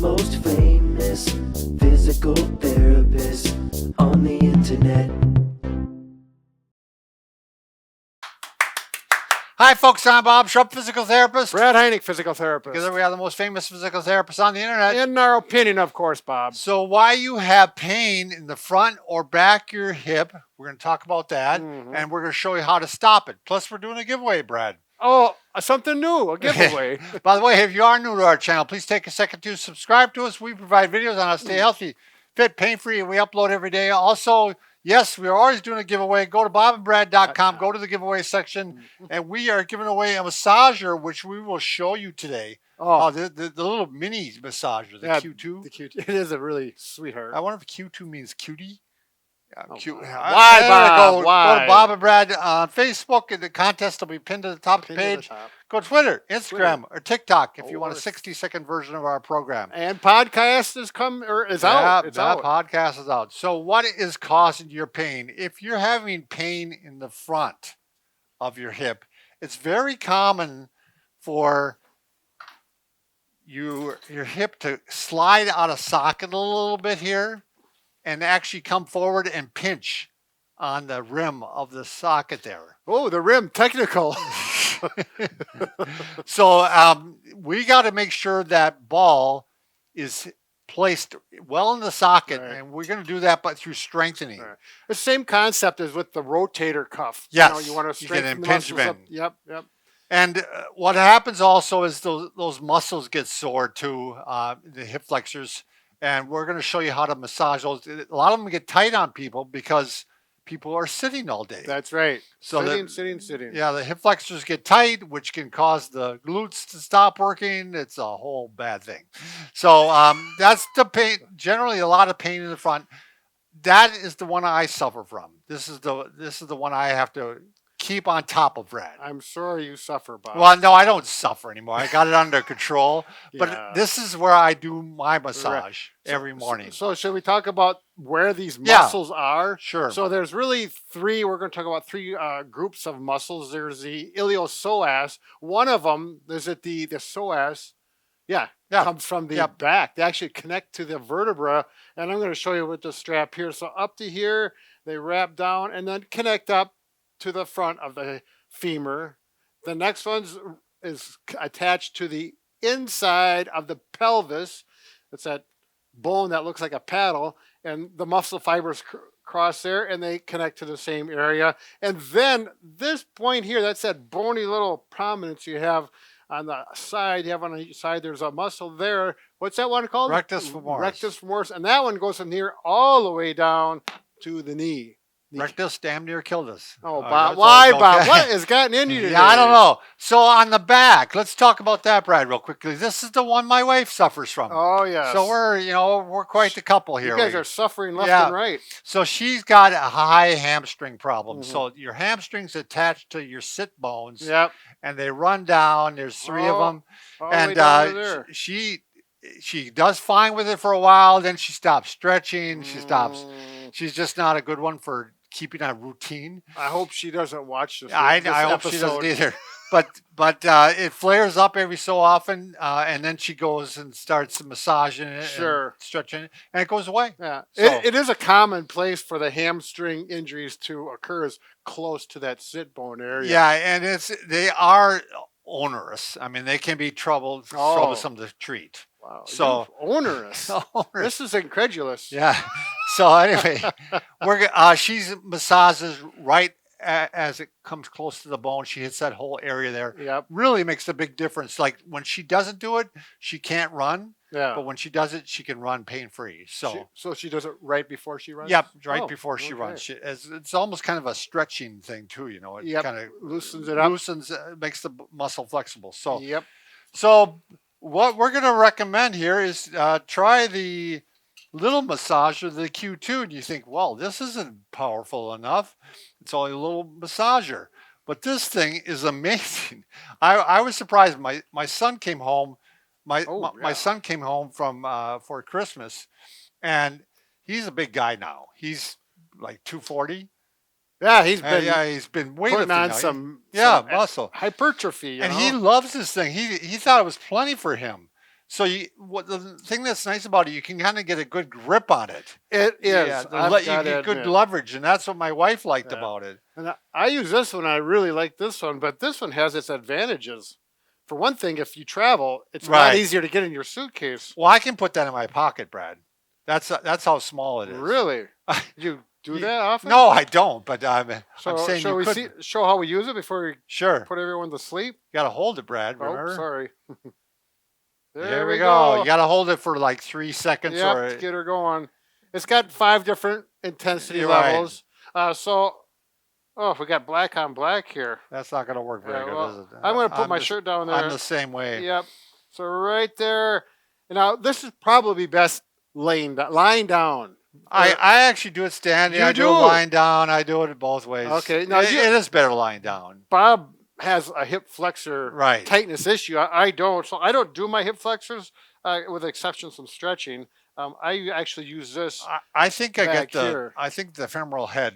most famous physical therapist on the internet. Hi, folks. I'm Bob Schrupp, physical therapist. Brad Heineck, physical therapist. Together, we are the most famous physical therapists on the internet. In our opinion, of course, Bob. So, why you have pain in the front or back of your hip? We're going to talk about that, and we're going to show you how to stop it. Plus, we're doing a giveaway, Brad. Oh, something new, a giveaway. By the way, if you are new to our channel, please take a second to subscribe to us. We provide videos on how to stay healthy, fit, pain-free, and we upload every day. Also, yes, we are always doing a giveaway. Go to bobandbrad.com, go to the giveaway section, and we are giving away a massager, which we will show you today. Oh, the little mini massager, the Q2. The Q2. It is a really sweetheart. I wonder if Q2 means cutie. Cute. Why, Bob? Go to Bob and Brad on Facebook, and the contest will be pinned to the top of the page. Go to Twitter, Instagram, or TikTok if you want a 60-second version of our program. And podcast is out. It's out. Podcast is out. So what is causing your pain? If you're having pain in the front of your hip, it's very common for your hip to slide out of socket a little bit here and actually come forward and pinch on the rim of the socket there. Oh, the rim, technical. So we got to make sure that ball is placed well in the socket, and we're going to do that through strengthening. Right. The same concept as with the rotator cuff. Yes, you want to strengthen the muscles up. Yep. And what happens also is those muscles get sore too, the hip flexors, and we're going to show you how to massage those. A lot of them get tight on people because people are sitting all day. That's right. So sitting. Yeah, the hip flexors get tight, which can cause the glutes to stop working. It's a whole bad thing. So that's the pain. Generally, a lot of pain in the front. That is the one I suffer from. This is the one I have to keep on top of, Brad. I'm sorry you suffer, Bob. Well, no, I don't suffer anymore. I got it under control. But this is where I do my massage every morning. So should we talk about where these muscles are? Sure. So there's really three. We're going to talk about three groups of muscles. There's the iliopsoas. One of them is at the psoas. Comes from the back. They actually connect to the vertebra. And I'm going to show you with the strap here. So up to here, they wrap down and then connect up to the front of the femur. The next one is attached to the inside of the pelvis. It's that bone that looks like a paddle, and the muscle fibers cross there, and they connect to the same area. And then this point here, that's that bony little prominence you have on the side. You have on each side, there's a muscle there. What's that one called? Rectus femoris. Rectus femoris. And that one goes from here all the way down to the knee. Rectus damn near killed us. Oh, Bob. Why, Bob? What has gotten into you today? Yeah, I don't know. So on the back, let's talk about that, Brad, real quickly. This is the one my wife suffers from. Oh, yes. So we're quite the couple here. You guys are suffering left and right. So she's got a high hamstring problem. So your hamstrings attached to your sit bones. Yep. And they run down. There's three of them. And she does fine with it for a while. Then she stops stretching. She stops. She's just not a good one for keeping a routine. I hope she doesn't watch this. I hope she doesn't either. But it flares up every so often, and then she goes and starts massaging it, and stretching it, and it goes away. Yeah, so, it is a common place for the hamstring injuries to occur, is close to that sit bone area. Yeah, and they are onerous. I mean, they can be troublesome to treat. Wow. So onerous. This is incredulous. Yeah. So anyway, she massages right as it comes close to the bone. She hits that whole area there. Yep. Really makes a big difference. Like when she doesn't do it, she can't run. Yeah. But when she does it, she can run pain-free. So she does it right before she runs? Yep, before she runs. It's almost kind of a stretching thing too, It kind of loosens it up. Makes the muscle flexible. So, So what we're going to recommend here is try the little massager, the Q2, and you think, well, this isn't powerful enough. It's only a little massager. But this thing is amazing. I was surprised. My son came home. My son came home from for Christmas, and he's a big guy now. He's like 240. Yeah, he's been putting on some muscle hypertrophy. And he loves this thing. He thought it was plenty for him. So the thing that's nice about it, you can kind of get a good grip on it. It is. Yeah, I've you got to get good admit. leverage, and that's what my wife liked Yeah. about it. And I use this one. I really like this one, but this one has its advantages. For one thing, if you travel, it's a lot Right. easier to get in your suitcase. Well, I can put that in my pocket, Brad. That's how small it is. Really? You do that often? No, I don't. But I'm So saying shall you we could. show how we use it before we Sure. put everyone to sleep? You got to hold it, Brad. Remember? Oh, sorry. There we go. You got to hold it for like 3 seconds. Yep, Or to get her going. It's got 5 different intensity You're right. levels. We got black on black here. That's not going to work very Yeah, good, well, is it? I'm going to put my shirt down there. I'm the same way. Yep. So right there. Now this is probably best lying down. I actually do it standing. You I do do? it lying down. I do it both ways. Okay, now it is better lying down. Bob has a hip flexor Right. tightness issue. I don't. So I don't do my hip flexors with the exception of some stretching. I actually use this. I think I back get the. here. I think the femoral head.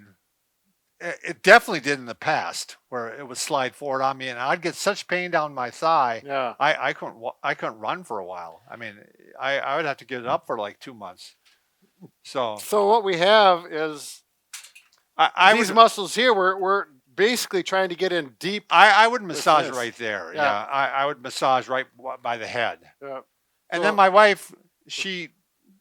It definitely did in the past, where it would slide forward on me, and I'd get such pain down my thigh. Yeah. I couldn't run for a while. I mean, I would have to get it up for like 2 months. So what we have is these would, muscles here. We're basically trying to get in deep. I would massage this. right there. Yeah. Yeah, I would massage right by the head. Yeah. And So- then my wife, she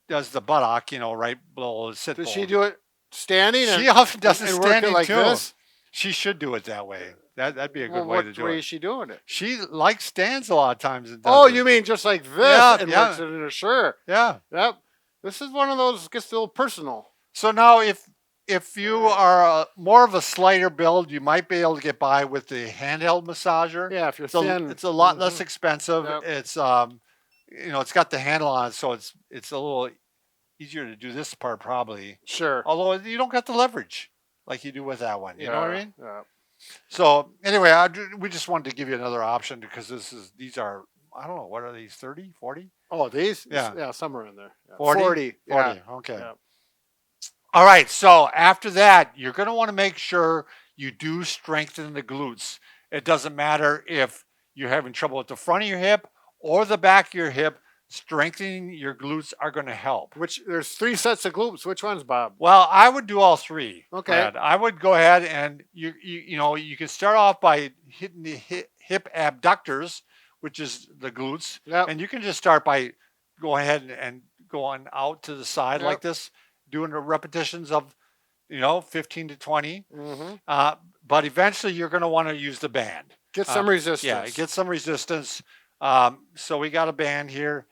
does the buttock, right below the sit bone. Does she do it standing? She often does it and work standing like too. this? She should do it that way. That'd be a good Well, way to what do way it. is she doing it? She likes stands a lot of times. And does Oh, it. you mean just like this Yeah, and yeah. works it in her shirt? Yeah. Yep. This is one of those gets a little personal. So now, if you are more of a slighter build, you might be able to get by with the handheld massager. Yeah, if you're It's thin, it's a lot less expensive. Yep. It's it's got the handle on it, so it's a little easier to do this part probably. Sure. Although you don't got the leverage like you do with that one. You know what I mean? Yeah. So anyway, we just wanted to give you another option because these are, I don't know, what are these, 30, 40? Oh, these? Yeah. Somewhere in there. Yeah. 40? 40. Yeah. 40, okay. Yeah. All right, so after that, you're going to want to make sure you do strengthen the glutes. It doesn't matter if you're having trouble with the front of your hip or the back of your hip. Strengthening your glutes are going to help. There's 3 sets of glutes. Which ones, Bob? Well, I would do all 3. Okay. Brad. I would go ahead and you can start off by hitting the hip abductors, which is the glutes. Yep. And you can just start by going ahead and going out to the side like this, doing the repetitions of 15 to 20. Mm-hmm. But eventually you're going to want to use the band. Get some resistance. Yeah, get some resistance. So we got a band here.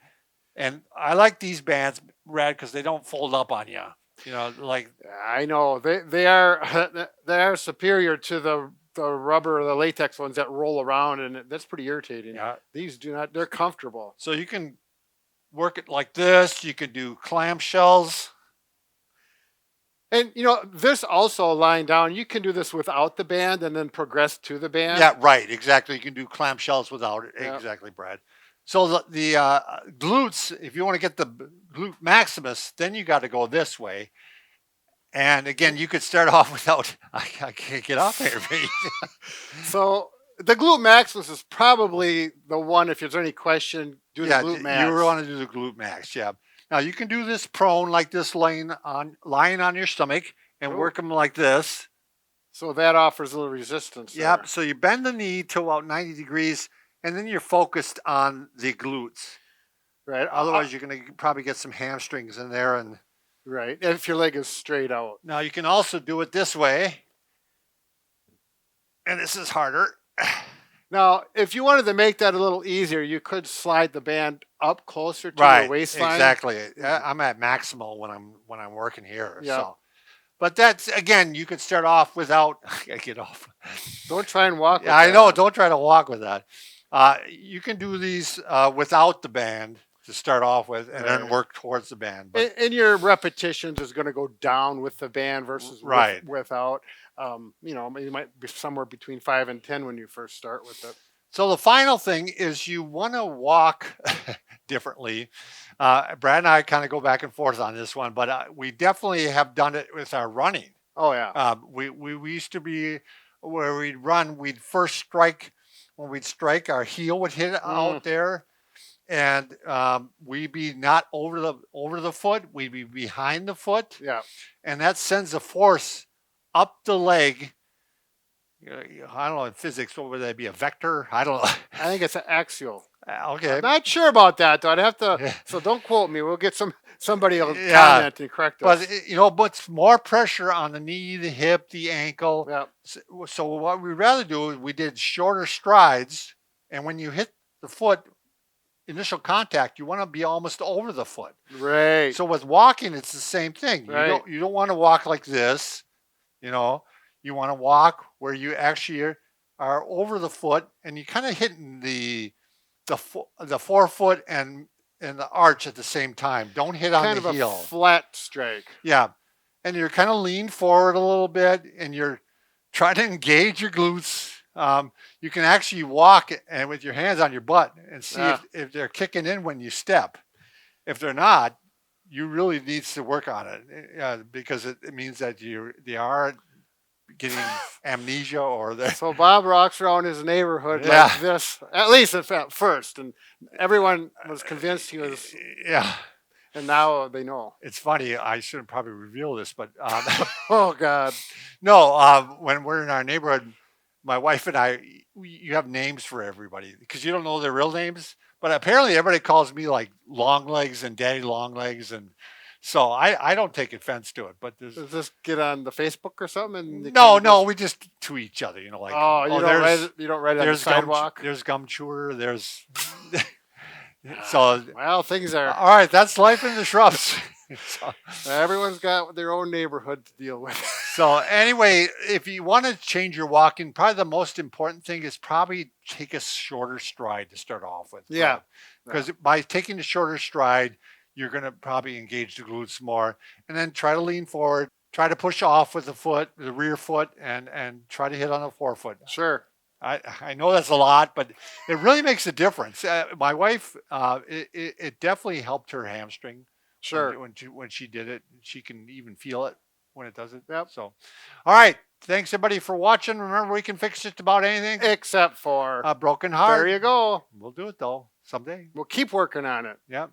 And I like these bands, Brad, because they don't fold up on you. Like I know they are superior to the rubber or the latex ones that roll around, and that's pretty irritating. Yeah. These do not. They're comfortable. So you can work it like this. You can do clamshells. And this also lying down. You can do this without the band and then progress to the band. Yeah, right. Exactly. You can do clamshells without it. Yep. Exactly, Brad. So the glutes, if you want to get the glute maximus, then you got to go this way. And again, you could start off without. I can't get off there. So the glute maximus is probably the one. If there's any question, do the glute max. You want to do the glute max. Yeah. Now you can do this prone like this, lying on your stomach, and work them like this. So that offers a little resistance. Yep. There. So you bend the knee to about 90 degrees. And then you're focused on the glutes, right? Otherwise, you're going to probably get some hamstrings in there. And right, if your leg is straight out. Now you can also do it this way, and this is harder. Now, if you wanted to make that a little easier, you could slide the band up closer to your waistline. Exactly. I'm at maximal when I'm working here. Yeah. So. But that's, again, you could start off without. Get off. Don't try and walk. I know. Don't try to walk with that. You can do these without the band to start off with, and then work towards the band. But, and your repetitions is going to go down with the band versus without. You might be somewhere between 5 and 10 when you first start with it. So the final thing is you want to walk differently. Brad and I kind of go back and forth on this one, but we definitely have done it with our running. Oh yeah. We used to be where we'd run. We'd first strike. When we'd strike, our heel would hit out there, and we be not over the foot, we'd be behind the foot, Yeah. and that sends a force up the leg. I don't know in physics, what would that be? A vector? I don't know. I think it's an axial. Okay. I'm not sure about that, though. I'd have to. Yeah. So don't quote me. We'll get somebody will Yeah. comment and correct us. But it's more pressure on the knee, the hip, the ankle. Yeah. So what we'd rather do is we did shorter strides, and when you hit the foot, initial contact, you want to be almost over the foot. Right. So with walking, it's the same thing. Right. You don't want to walk like this, you know. You want to walk where you actually are over the foot, and you kind of hitting the forefoot and the arch at the same time. Don't hit on kind the of heel. a flat strike. Yeah, and you're kind of lean forward a little bit, and you're trying to engage your glutes. You can actually walk and with your hands on your butt and see if they're kicking in when you step. If they're not, you really needs to work on it because it means that they are getting amnesia or they're. So Bob rocks around his neighborhood like this, at least at first, and everyone was convinced he was. Yeah. And now they know. It's funny. I shouldn't probably reveal this, but oh God, no. When we're in our neighborhood, my wife and I, you have names for everybody because you don't know their real names. But apparently, everybody calls me like Long Legs and Daddy Long Legs, and so I don't take offense to it. But does this get on the Facebook or something? And no, we just to each other, like you don't write it on the sidewalk. There's Gum Chewer. There's. So well, things are all right. That's life in the shrubs. So, everyone's got their own neighborhood to deal with. So anyway, if you want to change your walking, probably the most important thing is probably take a shorter stride to start off with. Yeah, because by taking a shorter stride, you're going to probably engage the glutes more, and then try to lean forward, try to push off with the rear foot, and try to hit on the forefoot. Sure. I know that's a lot, but it really makes a difference. My wife, it definitely helped her hamstring. Sure. When she did it, she can even feel it when it does it. Yep. So, all right. Thanks everybody for watching. Remember, we can fix just about anything except for a broken heart. There you go. We'll do it though someday. We'll keep working on it. Yep.